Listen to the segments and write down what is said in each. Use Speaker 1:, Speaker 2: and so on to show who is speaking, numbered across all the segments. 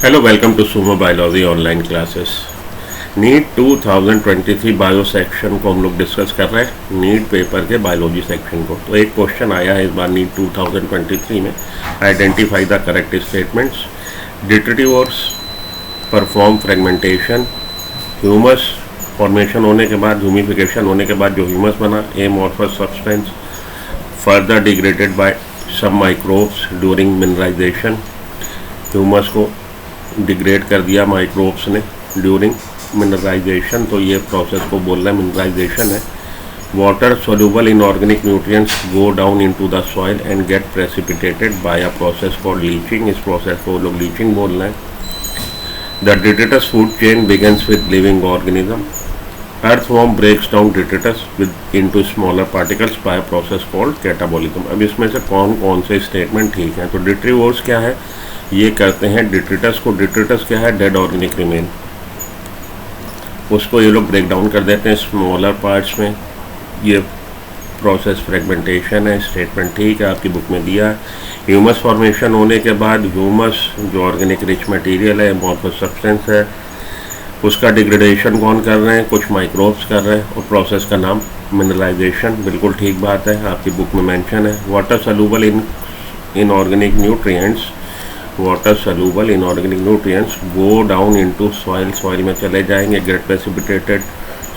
Speaker 1: Hello, welcome to Sumo biology online classes. NEET 2023 bio section को हम लोग discuss कर रहे हैं, नीट पेपर के बायोलॉजी सेक्शन को। तो एक क्वेश्चन आया है इस बार नीट 2023 में, identify the correct statements. Detritivores perform fragmentation, humus formation होने के बाद, ह्यूमिफिकेशन होने के बाद जो ह्यूमस बना, amorphous substance further degraded by some microbes during mineralization. Humus को डिग्रेड कर दिया माइक्रोब्स ने ड्यूरिंग मिनरलाइजेशन, तो ये प्रोसेस को बोलना मिनरलाइजेशन है। Water soluble inorganic nutrients go down into the soil and get precipitated by a process called leaching. इस प्रोसेस को लोग लीचिंग बोल रहे हैं। The detritus food chain begins with living organism. Earthworm breaks down detritus with into smaller particles by a process called catabolism. अब इसमें से कौन कौन से स्टेटमेंट ठीक हैं? तो डिट्रीवोर्स क्या है? ये करते हैं डिट्रिटस को। डिट्रिटस क्या है? Dead organic remain. उसको ये लोग ब्रेक डाउन कर देते हैं स्मॉलर पार्ट्स में। ये प्रोसेस फ्रेगमेंटेशन है। स्टेटमेंट ठीक है, आपकी बुक में दिया है। ह्यूमस फॉर्मेशन होने के बाद ह्यूमस जो ऑर्गेनिक रिच मटेरियल है, एमॉर्फस सब्सटेंस है, उसका डिग्रेडेशन कौन कर रहे हैं? कुछ माइक्रोब्स कर रहे हैं, और प्रोसेस का नाम मिनरलाइजेशन। बिल्कुल ठीक बात है, आपकी बुक में मेंशन है। Water soluble in organic nutrients, water soluble inorganic nutrients go down into soil, soil में चले जाएंगे, गेट प्रेसिपिटेटेड,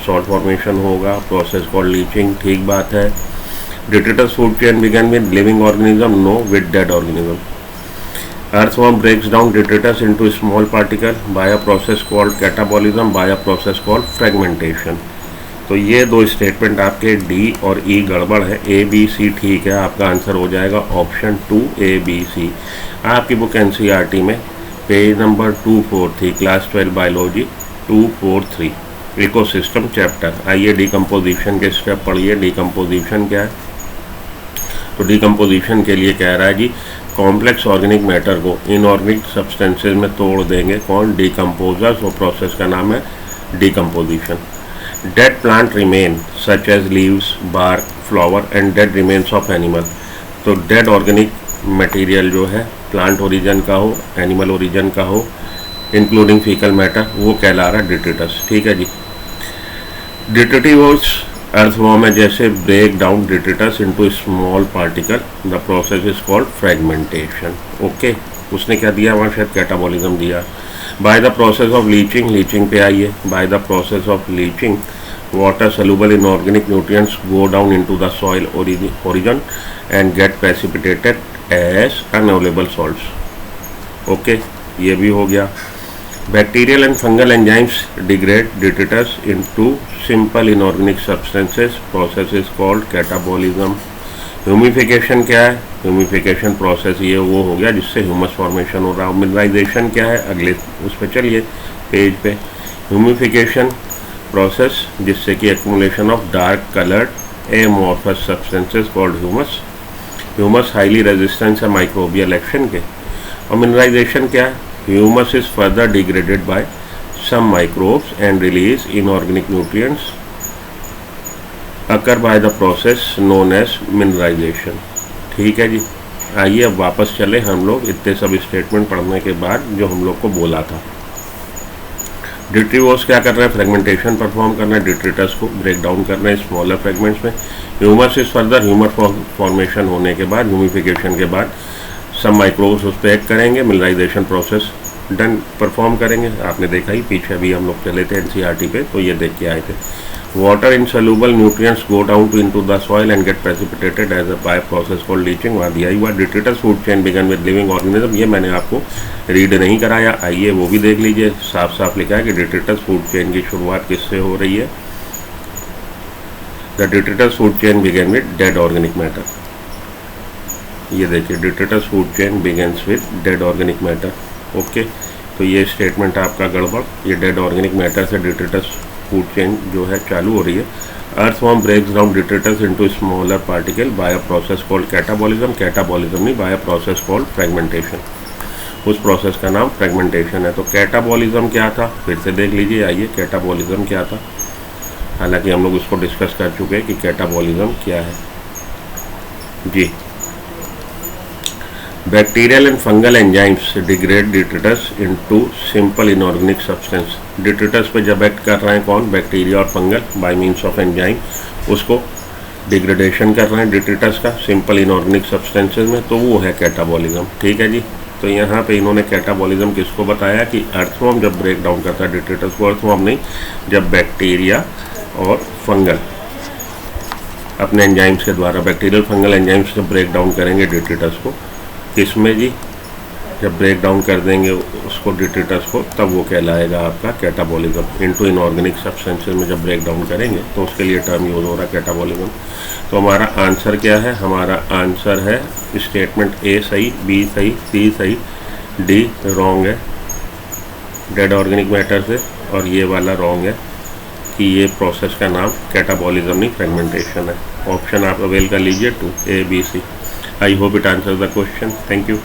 Speaker 1: सॉल्ट फॉर्मेशन होगा, प्रोसेस कॉल्ड लीचिंग। ठीक बात है। Detritus food chain begin with living organism, no, with dead organism. Earthworm breaks down detritus into small particle by a process called catabolism, by a process called fragmentation. तो ये दो statement आपके D और ई गड़बड़ है। ए बी सी ठीक है, आपका आंसर हो जाएगा ऑप्शन 2 ए बी सी। आपकी बुक एनसीईआरटी में page number 243, class 12 biology 243, ecosystem chapter. आइए डिकम्पोजिशन के स्टेप पढ़िए। डिकम्पोजिशन क्या है? तो डिकम्पोजिशन के लिए कह रहा है जी, कॉम्प्लेक्स ऑर्गेनिक मैटर को इनऑर्गेनिक सब्सटेंसेज में तोड़ देंगे। कौन? डिकम्पोजर्स। और प्रोसेस का नाम है decomposition. Dead plant remain such as leaves, bark, flower and dead remains of animal. तो डेड ऑर्गेनिक मटेरियल जो है, प्लांट ओरिजिन का हो, एनिमल ओरिजिन का हो, इंक्लूडिंग फीकल मैटर, वो कहला रहा है डिट्रिटस। ठीक है जी। डिट्रिटिवर्स अर्थवॉर्म है, जैसे break down detritus into small particle, the process is called fragmentation. Okay, उसने क्या दिया वहाँ? शायद कैटाबॉलिज्म दिया। By the process of leaching, leaching पे आइए। By the process of leaching water soluble in organic nutrients go down into the soil origin and get precipitated as unavailable salts. Okay, ये भी हो गया। Bacterial and fungal enzymes degrade detritus into simple inorganic substances, process is called catabolism. Humification क्या है? Humification process ये वो हो गया जिससे ह्यूमस फॉर्मेशन हो रहा है। मिनरलाइजेशन क्या है? अगले उस पर चलिए, पेज पे। ह्यूमिफिकेशन प्रोसेस जिससे कि accumulation of dark coloured amorphous substances called humus. Humus highly resistance है माइक्रोबियल एक्शन के। और मिनरलाइजेशन क्या है? Humus is further degraded by some microbes and release inorganic nutrients occur by the process known as mineralization. ठीक है जी। आइए अब वापस चले हम लोग इतने सब स्टेटमेंट पढ़ने के बाद जो हम लोग को बोला था। डिट्रीवोर्स क्या कर रहे हैं? फ्रेगमेंटेशन परफॉर्म करना है, डिट्रिटस को ब्रेक डाउन करना है स्मॉलर फ्रेगमेंट्स में। Humus is further, humus formation होने के बाद, ह्यूमिफिकेशन के बाद सब माइक्रोब्स उस पर एक्ट करेंगे, मिनरलाइजेशन प्रोसेस डन परफॉर्म करेंगे। आपने देखा ही, पीछे भी हम लोग चले थे एनसीईआरटी पे, तो ये देख के आए थे। Water insoluble nutrients go down to into the soil and get precipitated as a by process called leaching, वहाँ दिया ही हुआ। Detritus food chain begin with living organism, ये मैंने आपको रीड नहीं कराया, आइए वो भी देख लीजिए। साफ साफ लिखा है कि डिट्रिटस फूड चेन की शुरुआत किससे हो रही है? The detritus food chain begin with dead organic matter. ये देखिए, detritus food chain begins with dead organic matter. Okay, तो ये स्टेटमेंट आपका गड़बड़। ये डेड ऑर्गेनिक मैटर से डिट्रिटस फूड चेन जो है चालू हो रही है। Earthworm breaks down detritus into smaller particle by a process called catabolism. Catabolism नहीं, by a process called fragmentation. उस प्रोसेस का नाम फ्रेगमेंटेशन है। तो कैटाबॉलिज्म क्या था? फिर से देख लीजिए। आइए, कैटाबॉलिज्म क्या था? हालांकि हम लोग उसको डिस्कस कर चुके हैं कि कैटाबॉलिज्म क्या है जी। Bacterial and fungal enzymes degrade detritus into simple inorganic substance. Detritus पे जब एक्ट कर रहे हैं कौन, बैक्टीरिया और fungal, by means of enzyme उसको डिग्रेडेशन कर रहे हैं डिट्रिटस का सिंपल इनऑर्गेनिक सब्सटेंसेस में, तो वो है कैटाबॉलिज्म। ठीक है जी। तो यहाँ पे इन्होंने कैटाबॉलिज्म किसको बताया कि अर्थवॉर्म जब ब्रेक डाउन करता है डिट्रिटस को, अर्थवॉर्म नहीं, जब बैक्टीरिया और फंगल अपने एंजाइम्स के द्वारा, बैक्टीरियल फंगल एंजाइम्स जब ब्रेक डाउन करेंगे डिट्रिटस को, किसमें जी, जब ब्रेक डाउन कर देंगे उसको डिट्रिटस को, तब वो कहलाएगा आपका कैटाबॉलिज्म। इनटू इनऑर्गेनिक सब्सटेंसेस में जब ब्रेक डाउन करेंगे तो उसके लिए टर्म यूज हो रहा है कैटाबॉलिज्म। तो हमारा आंसर क्या है, हमारा आंसर है स्टेटमेंट ए सही, बी सही, सी सही, डी रॉन्ग है डेड ऑर्गेनिक मैटर से, और ये वाला रॉन्ग है कि ये प्रोसेस का नाम कैटाबॉलिज्म नहीं फ्रेगमेंटेशन है। ऑप्शन आप अवेल कर लीजिए 2 A B C। I hope it answer the question. Thank you.